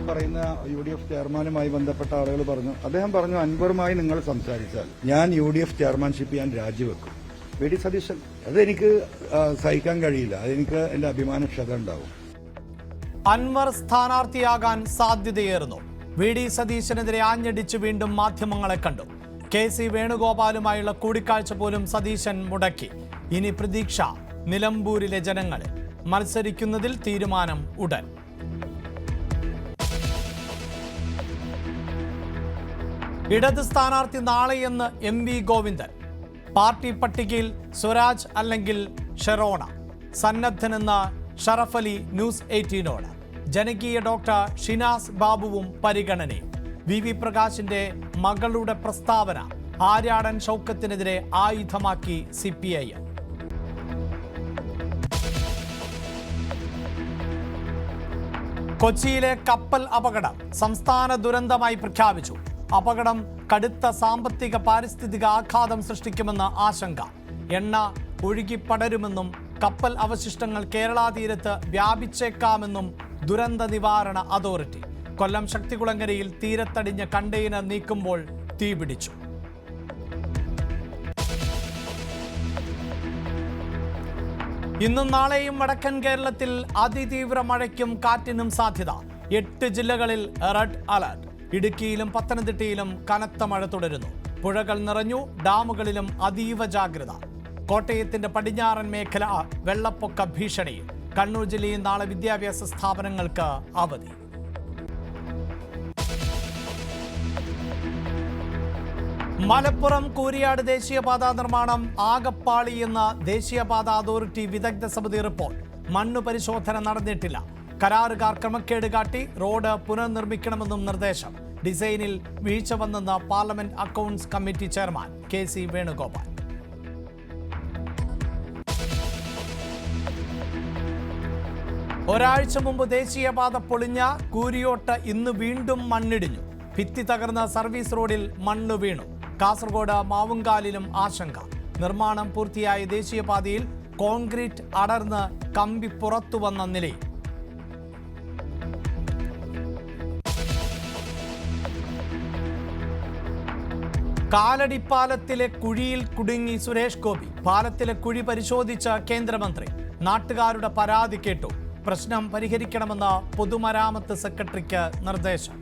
പറയുന്ന UDF ചെയർമാനുമായി ബന്ധപ്പെട്ട ആളുകൾ പറഞ്ഞു അൻവറുമായി നിങ്ങൾ സംസാരിച്ചാൽ ഞാൻ UDF ചെയർമാൻഷിപ്പ് ഞാൻ രാജിവെക്കും. VD സതീശൻ അതെനിക്ക് സഹിക്കാൻ കഴിയില്ല. അതെനിക്ക് എന്റെ അഭിമാനക്ഷത ഉണ്ടാവും. അൻവർ സ്ഥാനാർത്ഥിയാകാൻ സാധ്യതയേറുന്നു. VD സതീശനെതിരെ ആഞ്ഞടിച്ച് വീണ്ടും മാധ്യമങ്ങളെ കണ്ടു. KC വേണുഗോപാലുമായുള്ള കൂടിക്കാഴ്ച പോലും സതീശൻ മുടക്കി. ഇനി പ്രതീക്ഷ നിലമ്പൂരിലെ ജനങ്ങളിൽ. മത്സരിക്കുന്നതിൽ തീരുമാനം ഉടൻ. ഇടത് സ്ഥാനാർത്ഥി നാളെയെന്ന് MV ഗോവിന്ദൻ. പാർട്ടി പട്ടികയിൽ സ്വരാജ് അല്ലെങ്കിൽ ഷെറോണ. സന്നദ്ധനെന്ന ഷറഫലി ന്യൂസ് 18നോട്. ജനകീയ ഡോക്ടർ ഷിനാസ് ബാബുവും പരിഗണനയിൽ. VV പ്രകാശിന്റെ മകളുടെ പ്രസ്താവന ആര്യാടൻ ഷൗക്കത്തിനെതിരെ ആയുധമാക്കി CPIM. കൊച്ചിയിലെ കപ്പൽ അപകടം സംസ്ഥാന ദുരന്തമായി പ്രഖ്യാപിച്ചു. അപകടം കടുത്ത സാമ്പത്തിക പാരിസ്ഥിതിക ആഘാതം സൃഷ്ടിക്കുമെന്ന ആശങ്ക. എണ്ണ ഒഴുകിപ്പടരുമെന്നും കപ്പൽ അവശിഷ്ടങ്ങൾ കേരള തീരത്ത് വ്യാപിച്ചേക്കാമെന്നും ദുരന്ത നിവാരണ അതോറിറ്റി. കൊല്ലം ശക്തികുളങ്ങരയിൽ തീരത്തടിഞ്ഞ കണ്ടെയ്നർ നീക്കുമ്പോൾ തീപിടിച്ചു. ഇന്നും നാളെയും വടക്കൻ കേരളത്തിൽ അതിതീവ്ര മഴയ്ക്കും കാറ്റിനും സാധ്യത. 8 ജില്ലകളിൽ റെഡ് അലർട്ട്. ഇടുക്കിയിലും പത്തനംതിട്ടയിലും കനത്ത മഴ തുടരുന്നു. പുഴകൾ നിറഞ്ഞു. ഡാമുകളിലും അതീവ ജാഗ്രത. കോട്ടയത്തിന്റെ പടിഞ്ഞാറൻ മേഖല വെള്ളപ്പൊക്ക ഭീഷണിയിൽ. കണ്ണൂർ ജില്ലയിൽ നാളെ വിദ്യാഭ്യാസ സ്ഥാപനങ്ങൾക്ക് അവധി. മലപ്പുറം കൂരിയാട് ദേശീയപാത നിർമ്മാണം ആകപ്പാളി എന്ന ദേശീയപാത അതോറിറ്റി വിദഗ്ധ സമിതി റിപ്പോർട്ട്. മണ്ണ് പരിശോധന നടന്നിട്ടില്ല. കരാറുകാർ ക്രമക്കേട് കാട്ടി റോഡ് പുനർനിർമ്മിക്കണമെന്നും നിർദ്ദേശം. ഡിസൈനിൽ വീഴ്ച വന്നെന്ന് parliament accounts committee chairman KC Venugopal. ഒരാഴ്ച മുമ്പ് ദേശീയപാത പൊളിഞ്ഞ കൂരിയോട്ട് ഇന്ന് വീണ്ടും മണ്ണിടിഞ്ഞു. ഭിത്തി തകർന്ന സർവീസ് റോഡിൽ മണ്ണ് വീണു. കാസർഗോഡ് മാവുങ്കാലിലും ആശങ്ക. നിർമ്മാണം പൂർത്തിയായ ദേശീയപാതയിൽ കോൺക്രീറ്റ് അടർന്ന് കമ്പി പുറത്തുവന്ന നിലയിൽ. കാലടിപ്പാലത്തിലെ കുഴിയിൽ കുടുങ്ങി സുരേഷ് ഗോപി. പാലത്തിലെ കുഴി പരിശോധിച്ച കേന്ദ്രമന്ത്രി. നാട്ടുകാരുടെ പരാതി കേട്ടു. പ്രശ്നം പരിഹരിക്കണമെന്ന് പൊതുമരാമത്ത് സെക്രട്ടറിക്ക് നിർദ്ദേശം.